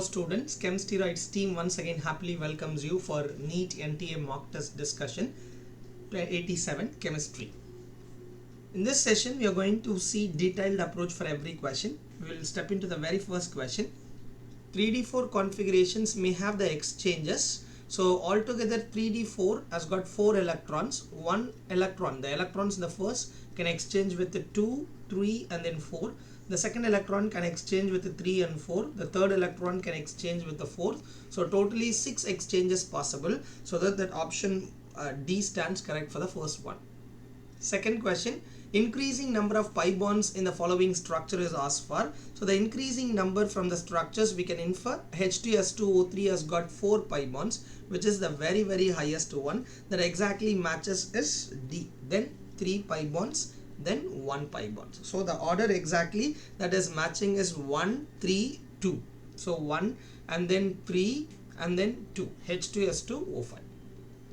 Students, Chemsteroids team once again happily welcomes you for NEET NTA mock test discussion 87 chemistry. In this session, we are going to see detailed approach for every question. We will step into the very first question. 3D4 configurations may have the exchanges. So altogether 3D4 has got 4 electrons. One electron, the electrons in the first can exchange with the 2, 3 and then 4. The second electron can exchange with the 3 and 4. The third electron can exchange with the fourth. So totally 6 exchanges possible. So that option D stands correct for the first one. Second question, increasing number of pi bonds in the following structure is asked for. So the increasing number from the structures we can infer H2S2O3 has got 4 pi bonds, which is the very highest one that exactly matches is D. Then 3 pi bonds, then 1 pi bond. So the order exactly that is matching is 1, 3, 2. So 1 and then 3 and then 2, H2S2O5.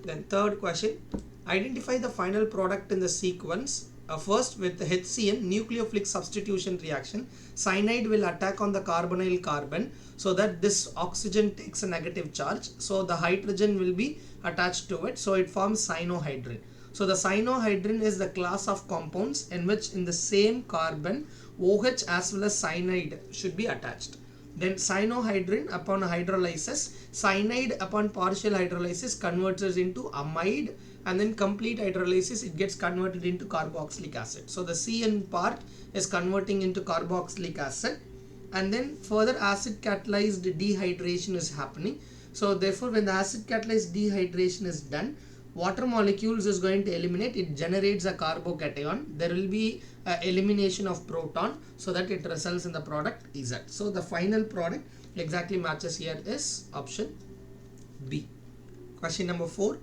Then third question, identify the final product in the sequence. First, with the HCN nucleophilic substitution reaction, cyanide will attack on the carbonyl carbon so that this oxygen takes a negative charge. So the hydrogen will be attached to it. So it forms cyanohydrin. So the cyanohydrin is the class of compounds in which in the same carbon OH as well as cyanide should be attached. Then cyanohydrin upon hydrolysis, cyanide upon partial hydrolysis converts into amide, and then complete hydrolysis it gets converted into carboxylic acid. So the CN part is converting into carboxylic acid, and then further acid catalyzed dehydration is happening. So therefore when the acid catalyzed dehydration is done, water molecules is going to eliminate, it generates a carbocation. There will be elimination of proton so that it results in the product Z. So the final product exactly matches here is option B. Question number 4.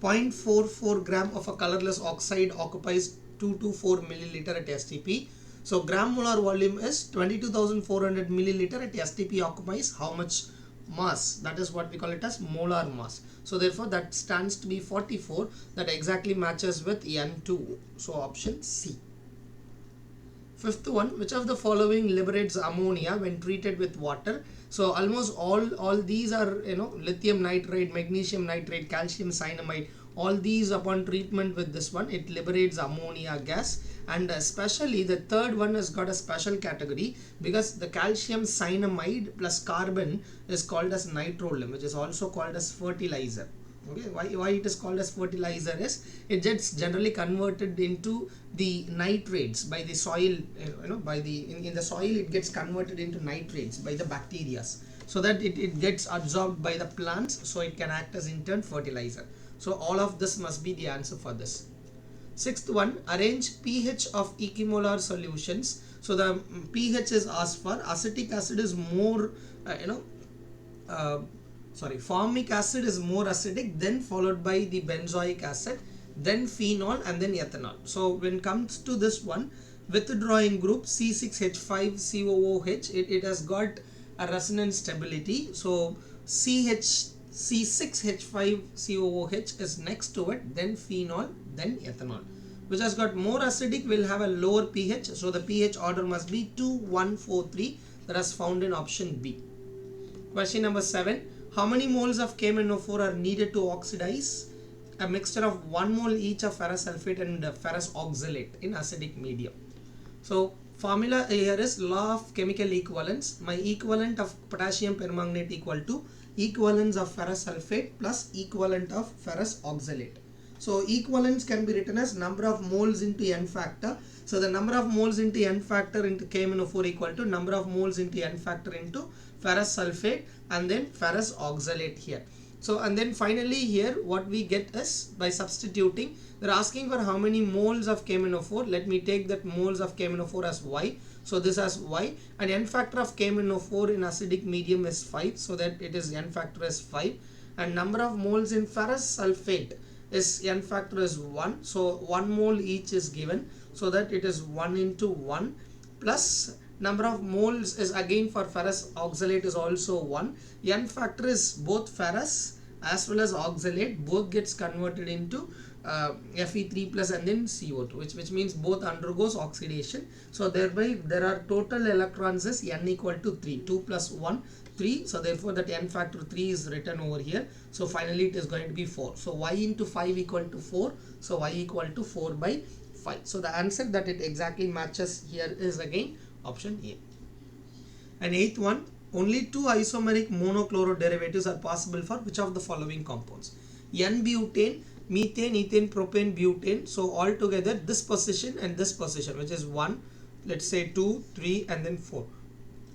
0.44 gram of a colorless oxide occupies 224 milliliter at STP. So gram molar volume is 22,400 milliliter at STP occupies how much mass? That is what we call it as molar mass. So therefore that stands to be 44. That exactly matches with N2. So option C. Fifth one, which of the following liberates ammonia when treated with water? So almost all these are lithium nitrate, magnesium nitrate, calcium cyanamide. All these upon treatment with this one, it liberates ammonia gas, and especially the third one has got a special category because the calcium cyanamide plus carbon is called as nitrolim, which is also called as fertilizer. Okay, why it is called as fertilizer is it gets generally converted into the nitrates by the soil, by the in the soil it gets converted into nitrates by the bacteria, so that it gets absorbed by the plants, so it can act as in turn fertilizer. So all of this must be the answer for this. Sixth one, arrange pH of equimolar solutions. So the pH is asked for. Acetic acid is more formic acid is more acidic, then followed by the benzoic acid, then phenol, and then ethanol. So when it comes to this one, withdrawing group C6H5COOH, it has got a resonance stability. So C6H5COOH is next to it, then phenol, then ethanol. Which has got more acidic will have a lower pH. So the pH order must be 2143, that is found in option B. Question number 7. How many moles of KMnO4 are needed to oxidize a mixture of 1 mole each of ferrous sulfate and ferrous oxalate in acidic medium? So formula here is law of chemical equivalence. My equivalent of potassium permanganate equal to equivalence of ferrous sulfate plus equivalent of ferrous oxalate. So equivalence can be written as number of moles into n factor. So the number of moles into n factor into KMnO4 equal to number of moles into n factor into ferrous sulfate and then ferrous oxalate here. So and then finally here what we get is by substituting, they're asking for how many moles of KMnO4. Let me take that moles of KMnO4 as Y. So this as Y, and n factor of KMnO4 in acidic medium is 5, so that it is n factor is 5, and number of moles in ferrous sulfate is n factor is 1, so 1 mole each is given, so that it is 1 into 1 plus number of moles is again for ferrous oxalate is also 1. N factor is both ferrous as well as oxalate, both gets converted into Fe3 plus and then CO2, which means both undergoes oxidation. So thereby there are total electrons is n equal to 3, 2 plus 1, 3, so therefore that n factor 3 is written over here. So finally it is going to be 4. So y into 5 equal to 4, so y equal to 4 by 5. So the answer that it exactly matches here is again option A. And eighth one, only two isomeric monochloro derivatives are possible for which of the following compounds? N-butane, methane, ethane, propane, butane. So all together this position and this position, which is 1, let's say 2, 3 and then 4.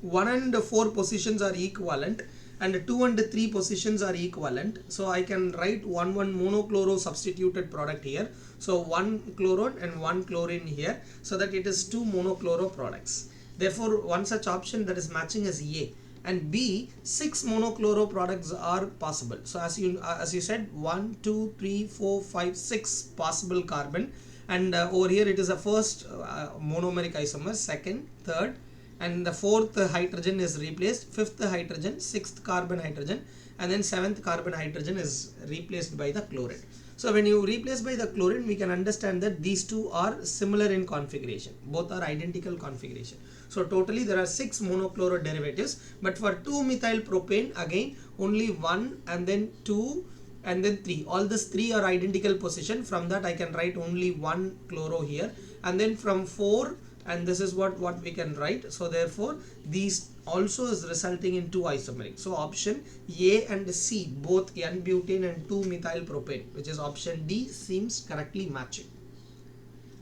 1 and 4 positions are equivalent and 2 and 3 positions are equivalent. So I can write 1 monochloro substituted product here. So 1 chlorine and 1 chlorine here, so that it is 2 monochloro products. Therefore one such option that is matching is A. And B, 6 monochloro products are possible. So as you said, 1, 2, 3, 4, 5, 6 possible carbon, and over here it is a first monomeric isomer, second, third, and the fourth hydrogen is replaced, fifth hydrogen, sixth carbon hydrogen, and then seventh carbon hydrogen is replaced by the chlorine. So when you replace by the chlorine, we can understand that these two are similar in configuration, both are identical configuration. So totally there are 6 monochloro derivatives, but for 2-methyl propane again only 1 and then 2 and then 3. All these 3 are identical position. From that I can write only 1 chloro here, and then from 4, and this is what we can write. So therefore these also is resulting in 2 isomeric. So option A and C, both N-butane and 2-methyl propane, which is option D, seems correctly matching.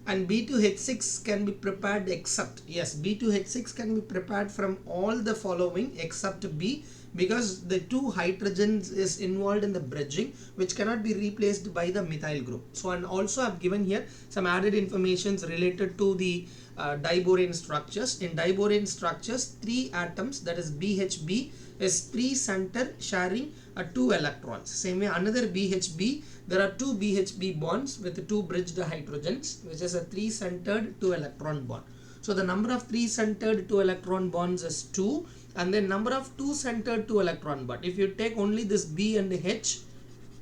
And B2H6 can be prepared except, yes, B2H6 can be prepared from all the following except B, because the 2 hydrogens is involved in the bridging, which cannot be replaced by the methyl group. So and also I have given here some added informations related to the diborane structures. In diborane structures, 3 atoms, that is BHB, is 3 center sharing 2 electrons. Same way another BHB, there are 2 BHB bonds with 2 bridged hydrogens, which is a 3 centered 2 electron bond. So the number of 3 centered 2 electron bonds is 2, and then number of 2 centered 2 electron bond. If you take only this B and H,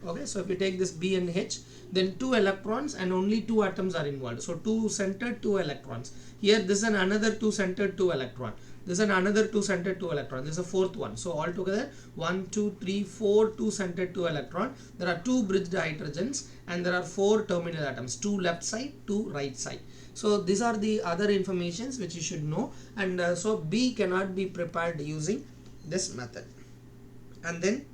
okay, so if you take this B and H, then 2 electrons and only 2 atoms are involved. So 2 centered 2 electrons. Here this is another 2 centered 2 electron. This is another 2 centered 2 electron. This is a fourth one. So altogether 1, 2, 3, 4 2 centered 2 electron. There are 2 bridged hydrogens and there are 4 terminal atoms, 2 left side, 2 right side. So these are the other informations which you should know, and so B cannot be prepared using this method. And then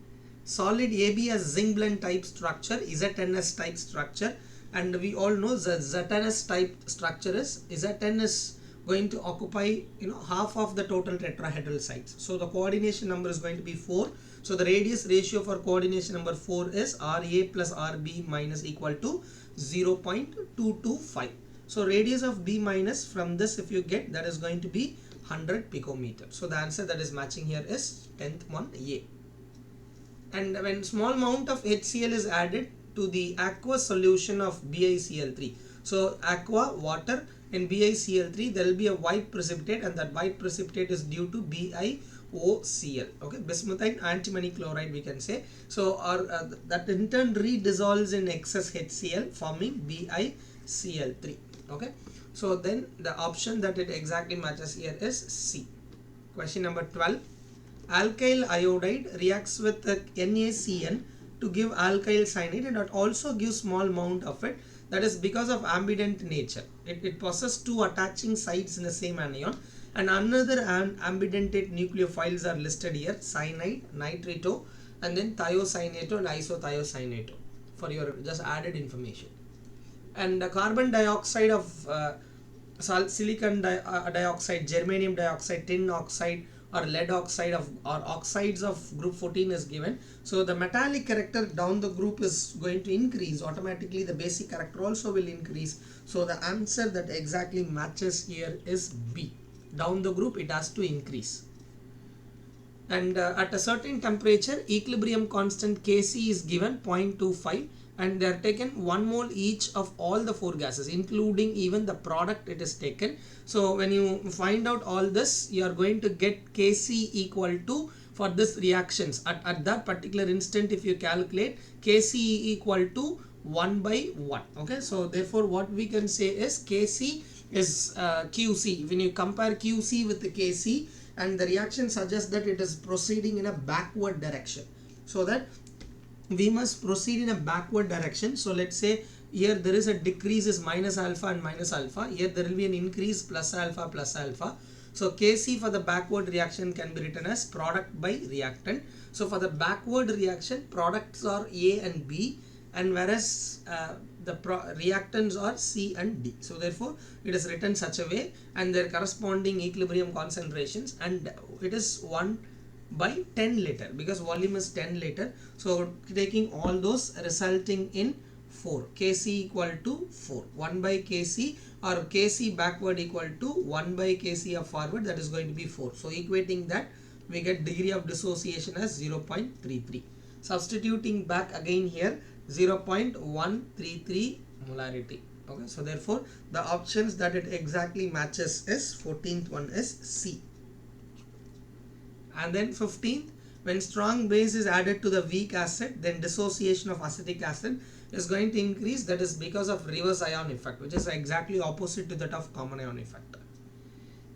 solid AB has zinc blende type structure, ZNS type structure, and we all know the ZNS type structure is Zn is going to occupy half of the total tetrahedral sites. So the coordination number is going to be 4. So the radius ratio for coordination number 4 is Ra plus Rb minus equal to 0.225. So radius of B minus from this, if you get, that is going to be 100 picometer. So the answer that is matching here is 10th one, A. And when small amount of HCl is added to the aqueous solution of BiCl3, so aqua, water, in BiCl3 there will be a white precipitate, and that white precipitate is due to BiOCl, okay, bismuthine antimony chloride we can say. So that in turn redissolves in excess HCl, forming BiCl3, okay. So then the option that it exactly matches here is C. Question number 12. Alkyl iodide reacts with NaCN to give alkyl cyanide, and it also gives small amount of it. That is because of ambident nature. It possesses 2 attaching sites in the same anion, and another ambidentate nucleophiles are listed here: cyanide, nitrito, and then thiocyanato and isothiocyanato, for your just added information. And the carbon dioxide of silicon dioxide, germanium dioxide, tin oxide, or lead oxide or oxides of group 14 is given. So the metallic character down the group is going to increase automatically, the basic character also will increase. So the answer that exactly matches here is B. Down the group it has to increase. And at a certain temperature, equilibrium constant Kc is given 0.25, and they are taken 1 mole each of all the 4 gases, including even the product it is taken. So when you find out all this, you are going to get Kc equal to, for this reactions at that particular instant, if you calculate, Kc equal to 1 by 1, okay. So therefore what we can say is Kc is Qc. When you compare Qc with the Kc, and the reaction suggests that it is proceeding in a backward direction. So that we must proceed in a backward direction. So let's say here there is a decrease is minus alpha and minus alpha. Here there will be an increase plus alpha plus alpha. So Kc for the backward reaction can be written as product by reactant. So for the backward reaction, products are A and B, and whereas the reactants are C and D. So therefore it is written such a way, and their corresponding equilibrium concentrations, and it is 1 by 10 liter because volume is 10 liter. So taking all those resulting in 4, Kc equal to 4, 1 by Kc, or Kc backward equal to 1 by Kc of forward, that is going to be 4. So equating that, we get degree of dissociation as 0.33. Substituting back again here, 0.133 molarity. Okay, so therefore the options that it exactly matches is 14th one is C. And then 15th, when strong base is added to the weak acid, then dissociation of acetic acid is going to increase. That is because of reverse ion effect, which is exactly opposite to that of common ion effect.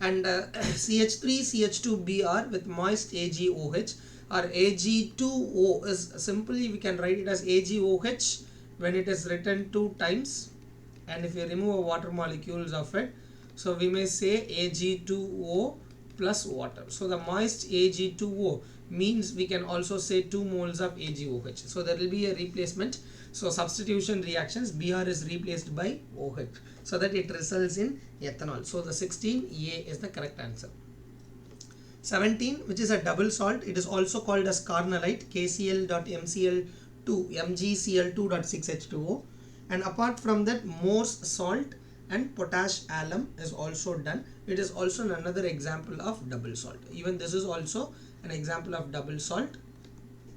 And CH3 CH2Br with moist AgOH, or Ag2O is simply, we can write it as AgOH when it is written 2 times, and if you remove water molecules of it, so we may say Ag2O plus water. So the moist Ag2O means we can also say 2 moles of AgOH. So there will be a replacement. So substitution reactions, Br is replaced by OH, so that it results in ethanol. So the 16A is the correct answer. 17, which is a double salt, it is also called as carnallite, KCl.MCl2 MgCl2.6H2O. And apart from that, Morse salt and potash alum is also done. It is also another example of double salt. Even this is also an example of double salt.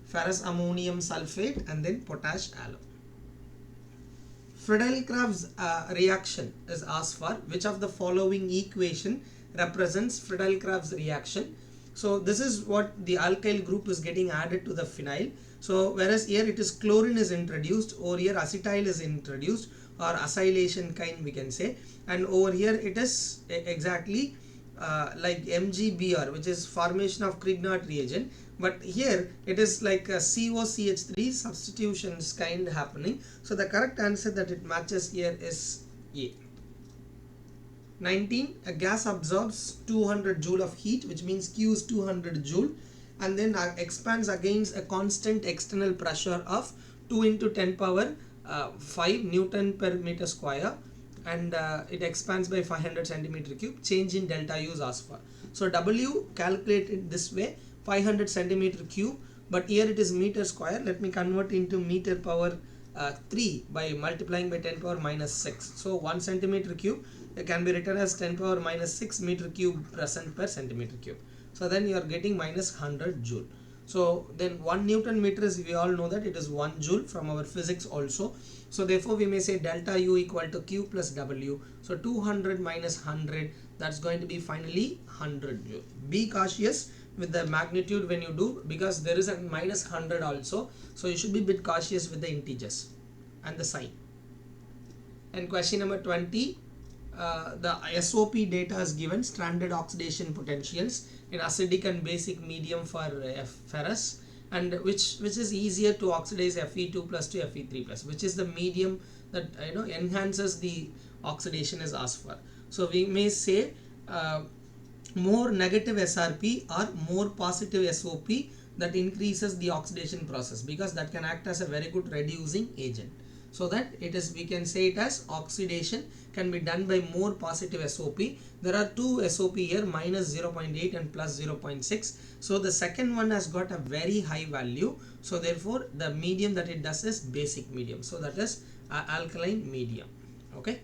Ferrous ammonium sulfate and then potash alum. Friedel-Crafts reaction is asked for. Which of the following equation represents Friedel-Crafts reaction? So this is what the alkyl group is getting added to the phenyl. So whereas here it is chlorine is introduced, over here acetyl is introduced, or acylation kind we can say, and over here it is exactly like MgBr, which is formation of Grignard reagent, but here it is like a COCH3 substitutions kind happening. So the correct answer that it matches here is A. 19, a gas absorbs 200 joule of heat, which means Q is 200 joule, and then expands against a constant external pressure of 2 into 10 power 5 Newton per meter square, and it expands by 500 centimeter cube. Change in delta U is asked for. So W calculated this way, 500 centimeter cube, but here it is meter square. Let me convert into meter power 3 by multiplying by 10 power minus 6. So 1 centimeter cube can be written as 10 power minus 6 meter cube present per centimeter cube. So then you are getting minus 100 joule. So then 1 Newton meter is, we all know that it is 1 joule from our physics also. So therefore we may say delta U equal to Q plus W. So 200 minus 100, that's going to be finally 100 joule. Be cautious with the magnitude when you do, because there is a minus 100 also. So you should be a bit cautious with the integers and the sign. And question number 20, the SOP data is given, stranded oxidation potentials in acidic and basic medium for ferrous, and which is easier to oxidize Fe2 plus to Fe3 plus, which is the medium that enhances the oxidation is asked for. So we may say more negative SRP or more positive SOP that increases the oxidation process, because that can act as a very good reducing agent. So that it is, we can say it as oxidation can be done by more positive SOP. There are two SOP here, minus 0.8 and plus 0.6. So the second one has got a very high value. So therefore the medium that it does is basic medium. So that is alkaline medium. Okay.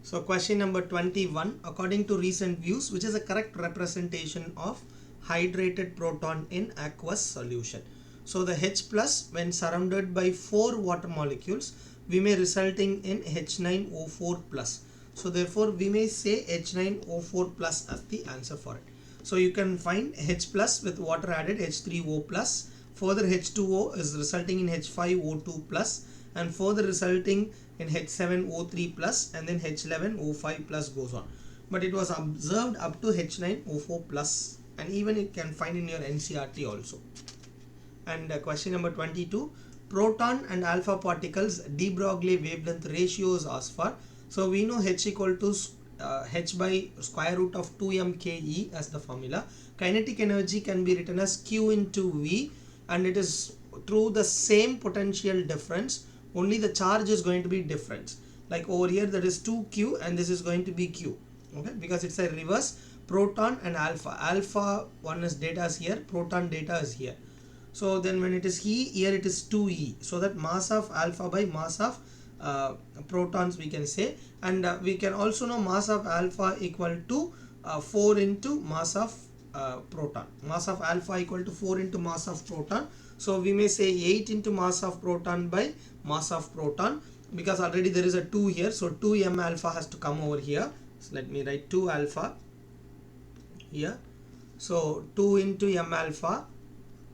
So question number 21, according to recent views, which is a correct representation of hydrated proton in aqueous solution? So the H plus, when surrounded by 4 water molecules, we may resulting in H9O4 plus. So therefore we may say H9O4 plus as the answer for it. So you can find H plus with water added, H3O plus. Further H2O is resulting in H5O2 plus, and further resulting in H7O3 plus and then H11O5 plus goes on. But it was observed up to H9O4 plus, and even it can find in your NCERT also. And question number 22, proton and alpha particles de Broglie wavelength ratio is asked for. So we know H equal to H by square root of 2mke as the formula. Kinetic energy can be written as Q into V, and it is through the same potential difference, only the charge is going to be different. Like over here that is 2Q and this is going to be Q, okay, because it's a reverse. Proton and alpha one is data is here, proton data is here. So then when it is here it is 2e, so that mass of alpha by mass of protons we can say, and we can also know mass of alpha equal to 4 into mass of proton. Mass of alpha equal to 4 into mass of proton, so we may say 8 into mass of proton by mass of proton, because already there is a 2 here, so 2m alpha has to come over here. So let me write 2 alpha here, so 2 into m alpha.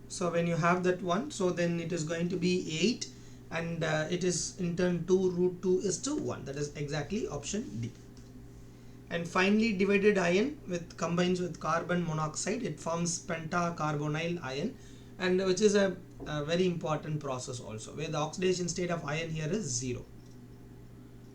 So when you have that one, so then it is going to be 8, and it is in turn 2 root 2 is to 1. That is exactly option D. And finally, divided ion combines with carbon monoxide, it forms pentacarbonyl ion, and which is a very important process also, where the oxidation state of ion here is 0.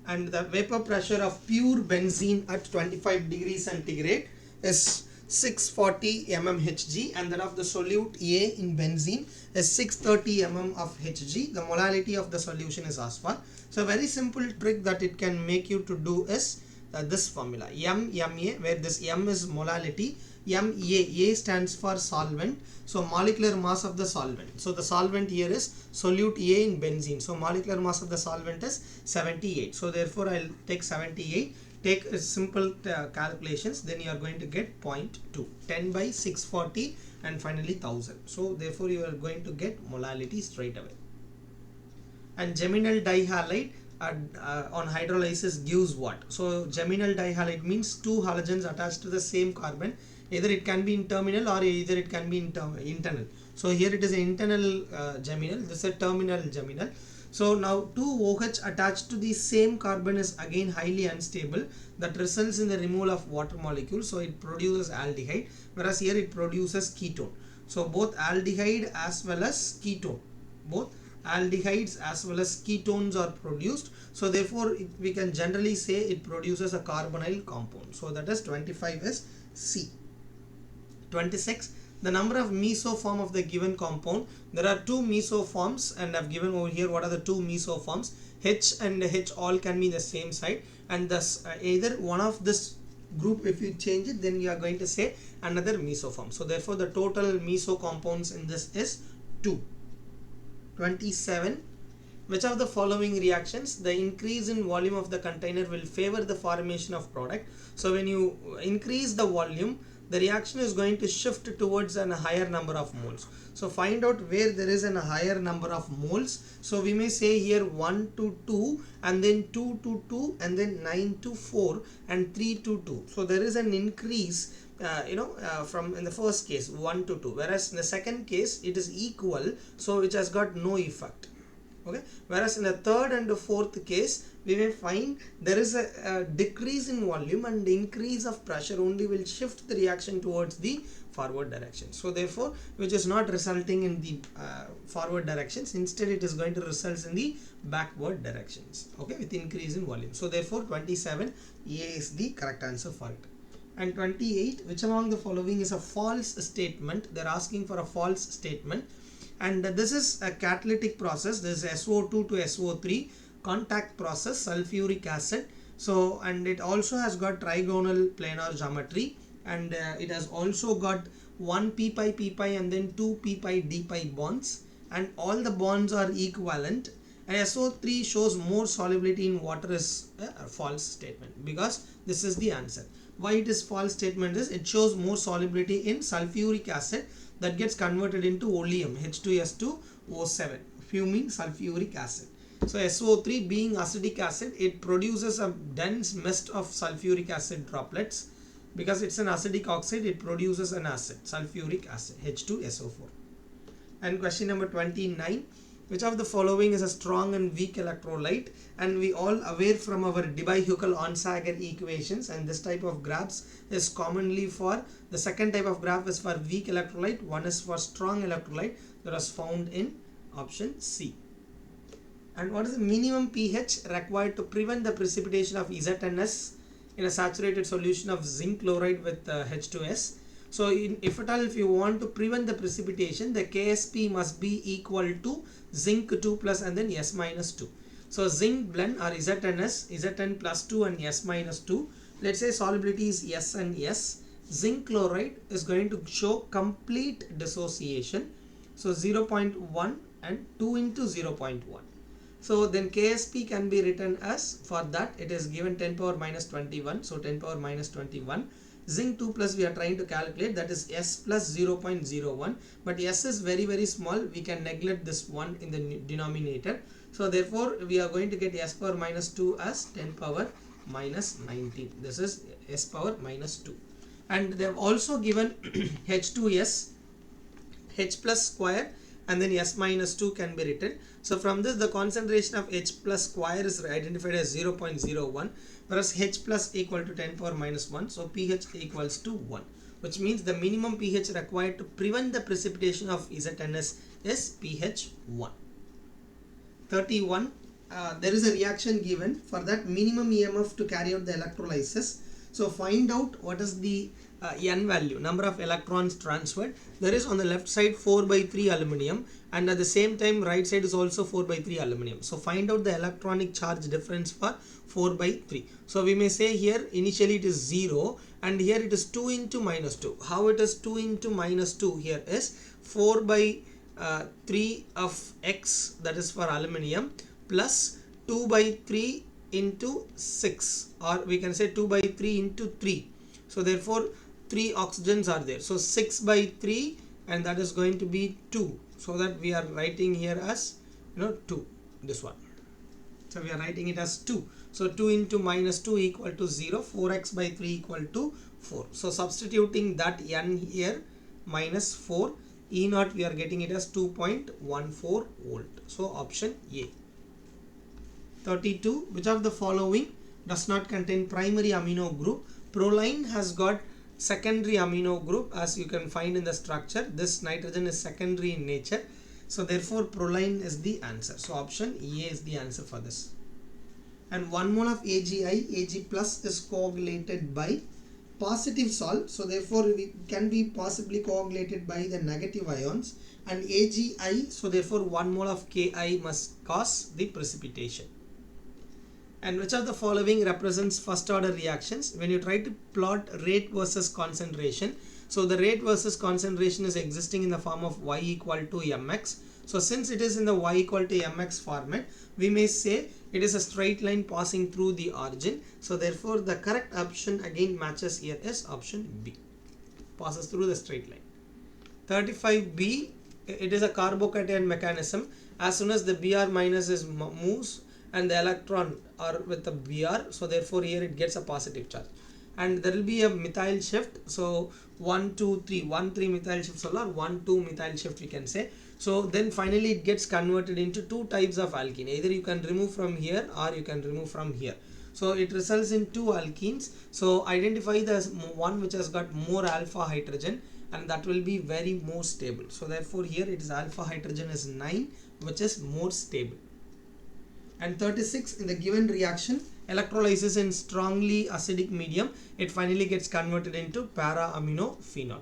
And the vapor pressure of pure benzene at 25 degrees centigrade is 640 mmHg, and that of the solute A in benzene is 630 mm of Hg. The molality of the solution is asked for. So a very simple trick that it can make you to do is this formula MMA, where this M is molality, A stands for solvent, so molecular mass of the solvent. So the solvent here is solute A in benzene, so molecular mass of the solvent is 78. So therefore I'll take 78. Take a simple calculations, then you are going to get 0.2, 10 by 640 and finally 1000. So therefore you are going to get molality straight away. And geminal dihalide on hydrolysis gives what? So geminal dihalide means two halogens attached to the same carbon. Either it can be in terminal or either it can be in internal. So here it is an internal geminal, this is a terminal geminal. So now 2 OH attached to the same carbon is again highly unstable, that results in the removal of water molecule, so it produces aldehyde, whereas here it produces ketone. So both aldehyde as well as ketone, both aldehydes as well as ketones are produced, so therefore we can generally say it produces a carbonyl compound. So that is 25 is C. 26, the number of mesoform of the given compound. There are two mesoforms, and I've given over here what are the two mesoforms. H and H all can be in the same side, and thus either one of this group, if you change it, then you are going to say another mesoform. So therefore the total meso compounds in this is 2. 27, which of the following reactions, the increase in volume of the container will favor the formation of product. So when you increase the volume, the reaction is going to shift towards a higher number of moles. So find out where there is a higher number of moles. So we may say here 1 to 2, and then 2 to 2, and then 9 to 4, and 3 to 2. So there is an increase from in the first case 1 to 2, whereas in the second case it is equal, so which has got no effect. Okay, whereas in the third and the fourth case we may find there is a decrease in volume, and the increase of pressure only will shift the reaction towards the forward direction. So therefore which is not resulting in the forward directions, instead it is going to result in the backward directions, okay, with increase in volume. So therefore 27 A is the correct answer for it. And 28, which among the following is a false statement? They're asking for a false statement. And this is a catalytic process. This is SO2 to SO3 contact process, sulfuric acid. So, and it also has got trigonal planar geometry, and it has also got 1 p pi and then 2 p pi d pi bonds, and all the bonds are equivalent. And SO3 shows more solubility in water is a false statement, because this is the answer. Why it is false statement is it shows more solubility in sulfuric acid that gets converted into oleum, H2S2O7, fuming sulfuric acid. So SO3 being acidic acid, it produces a dense mist of sulfuric acid droplets. Because it's an acidic oxide, it produces an acid, sulfuric acid, H2SO4. And question number 29, which of the following is a strong and weak electrolyte? And we all aware from our Debye-Huckel-Onsager equations, and this type of graphs is commonly for the second type of graph is for weak electrolyte, one is for strong electrolyte, that was found in option C. And what is the minimum pH required to prevent the precipitation of ZNS in a saturated solution of zinc chloride with H2S? So if at all, if you want to prevent the precipitation, the KSP must be equal to zinc 2 plus and then S minus 2. So zinc blend or ZNS, Zn plus 2 and S minus 2. Let's say solubility is S and S. Zinc chloride is going to show complete dissociation. So 0.1 and 2 into 0.1. So then KSP can be written as, for that it is given 10 power minus 21. So 10 power minus 21. Zinc 2 plus we are trying to calculate, that is S plus 0.01, but S is very small, we can neglect this 1 in the denominator. So therefore we are going to get S power minus 2 as 10 power minus 19. This is S power minus 2. And they have also given H2S, H plus square and then S minus 2 can be written. So from this the concentration of H plus square is identified as 0.01, whereas H plus equal to 10 power minus 1, so pH equals to 1, which means the minimum pH required to prevent the precipitation of ZNS is pH 1. 31. There is a reaction given for that minimum EMF to carry out the electrolysis. So find out what is the N value, number of electrons transferred. There is on the left side 4 by 3 aluminum, and at the same time right side is also 4 by 3 aluminum. So find out the electronic charge difference for 4 by 3. So we may say here initially it is 0 and here it is 2 into minus 2. How it is 2 into minus 2 here is 4 by 3 of X, that is for aluminum, plus 2 by 3 into 6, or we can say 2 by 3 into 3. So therefore 3 oxygens are there. So 6 by 3 and that is going to be 2. So that we are writing here as 2, this one. So we are writing it as 2. So 2 into minus 2 equal to 0. 4x by 3 equal to 4. So substituting that N here minus 4, E naught we are getting it as 2.14 volt. So option A. 32. Which of the following does not contain primary amino group? Proline has got secondary amino group, as you can find in the structure. This nitrogen is secondary in nature. So therefore proline is the answer. So option A is the answer for this. And 1 mole of AgI, Ag plus is coagulated by positive salt. So therefore it can be possibly coagulated by the negative ions. And AgI, so therefore 1 mole of Ki must cause the precipitation. And which of the following represents first order reactions? When you try to plot rate versus concentration, so the rate versus concentration is existing in the form of Y equal to mx. So since it is in the Y equal to mx format, we may say it is a straight line passing through the origin. So therefore the correct option again matches here is option B, passes through the straight line. 35B, it is a carbocation mechanism. As soon as the Br minus is moves and the electron are with the Br, so therefore here it gets a positive charge, and there will be a methyl shift. So 1 2 3 1 3 methyl shift solar, 1 2 methyl shift we can say. So then finally it gets converted into two types of alkene. Either you can remove from here or you can remove from here. So it results in two alkenes. So identify the one which has got more alpha hydrogen, and that will be very more stable. So therefore here it is alpha hydrogen is 9, which is more stable. And 36, in the given reaction, electrolysis in strongly acidic medium, it finally gets converted into para-amino phenol.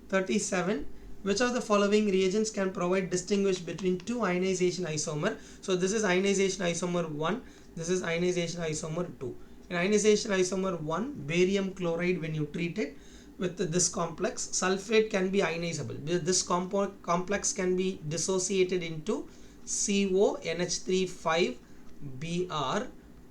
37, which of the following reagents can provide distinguish between two ionization isomer? So this is ionization isomer 1, this is ionization isomer 2. In ionization isomer 1, barium chloride, when you treat it with this complex, sulfate can be ionizable. This complex can be dissociated into CO NH3 5 Br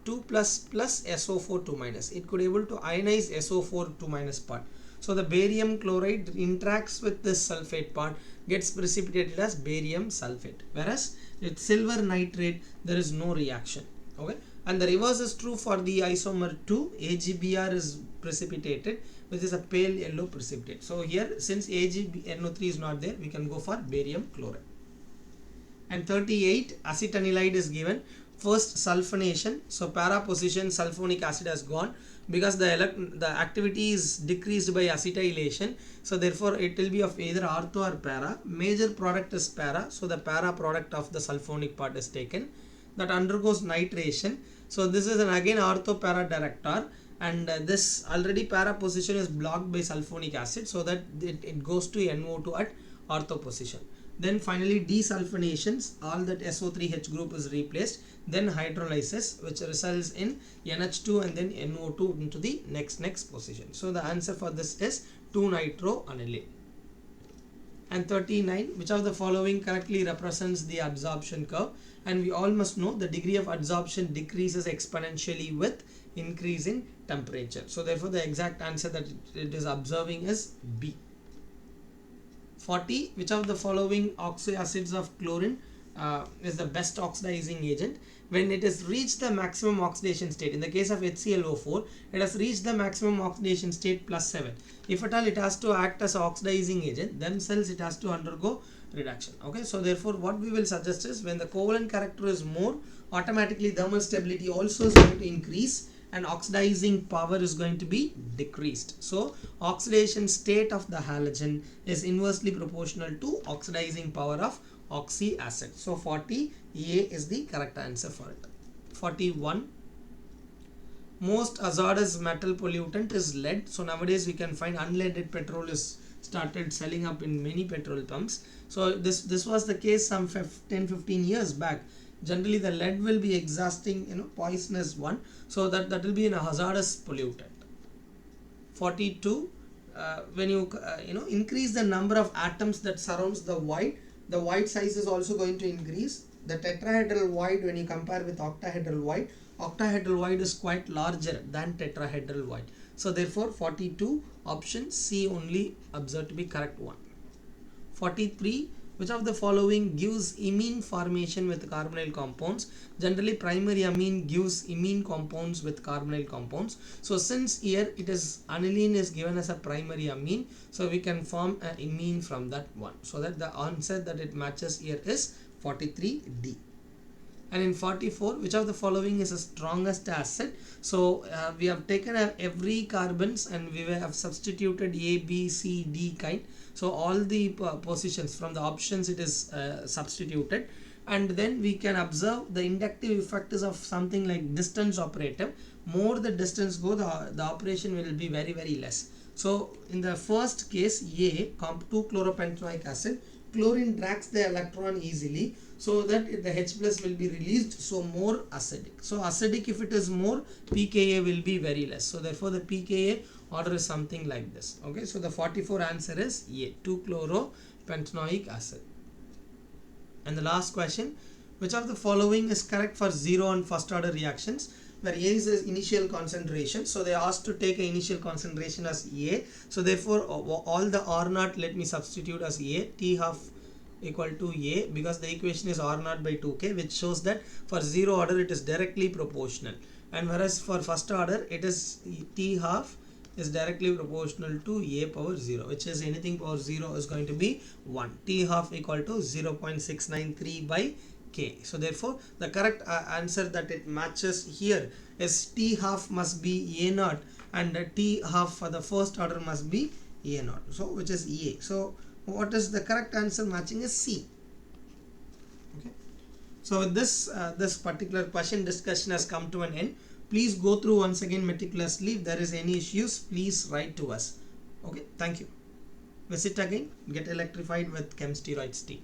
2 plus plus SO4 2 minus. It could able to ionize SO4 2 minus part. So the barium chloride interacts with this sulfate part, gets precipitated as barium sulfate, whereas with silver nitrate there is no reaction. Okay, and the reverse is true for the isomer 2. AgBr is precipitated, which is a pale yellow precipitate. So here, since AgNO3 is not there, we can go for barium chloride. And 38, acetanilide is given. First sulfonation, so para position sulfonic acid has gone because the activity is decreased by acetylation, so therefore it will be of either ortho or para. Major product is para, so the para product of the sulfonic part is taken. That undergoes nitration, so this is again ortho para director, and this already para position is blocked by sulfonic acid, so that it goes to NO2 at ortho position. Then finally desulfonations, all that SO3H group is replaced. Then hydrolysis, which results in NH2 and then NO2 into the next position. So the answer for this is 2-nitroaniline. And 39, which of the following correctly represents the adsorption curve? And we all must know the degree of adsorption decreases exponentially with increase in temperature. So therefore the exact answer that it is observing is B. 40, which of the following oxoacids of chlorine is the best oxidizing agent? When it has reached the maximum oxidation state, in the case of HClO4, it has reached the maximum oxidation state +7. If at all it has to act as an oxidizing agent, themselves it has to undergo reduction. Okay, so therefore what we will suggest is when the covalent character is more, automatically thermal stability also is going to increase and oxidizing power is going to be decreased. So oxidation state of the halogen is inversely proportional to oxidizing power of oxy acid. So 40, A is the correct answer for it. 41, most hazardous metal pollutant is lead. So nowadays we can find unleaded petrol is started selling up in many petrol pumps. So this was the case some 10-15 years back. Generally the lead will be exhausting poisonous one, so that will be a hazardous pollutant. 42, when you increase the number of atoms that surrounds the void size is also going to increase. The tetrahedral void, when you compare with octahedral void is quite larger than tetrahedral void. So therefore 42, option C only observed to be correct one. 43, which of the following gives imine formation with carbonyl compounds? Generally primary amine gives imine compounds with carbonyl compounds. So since here it is aniline is given as a primary amine, so we can form an imine from that one. So that the answer that it matches here is 43D. And in 44, which of the following is the strongest acid? So we have taken every carbons and we have substituted A, B, C, D kind. So all the positions from the options it is substituted, and then we can observe the inductive effect is of something like distance operative. More the distance go, the operation will be very less. So in the first case A, 2-chloropentanoic acid, chlorine drags the electron easily, so that the H plus will be released, so more acidic. So acidic, if it is more, pKa will be very less. So therefore the pKa order is something like this. Okay, so the 44 answer is A, 2-chloropentanoic acid. And the last question, which of the following is correct for 0 and first order reactions? Where A is the initial concentration, so they asked to take an initial concentration as A. So therefore all the R naught let me substitute as A, T half equal to A, because the equation is R naught by 2K, which shows that for 0 order it is directly proportional, and whereas for first order it is T half is directly proportional to A power 0, which is anything power 0 is going to be 1. T half equal to 0.693 by K. So therefore the correct answer that it matches here is T half must be A naught, and T half for the first order must be A naught, so which is A. So what is the correct answer matching is C. Okay, so with this this particular question discussion has come to an end. Please go through once again meticulously. If there is any issues, please write to us. Okay, thank you. Visit again, get electrified with Chem Steroids Tea.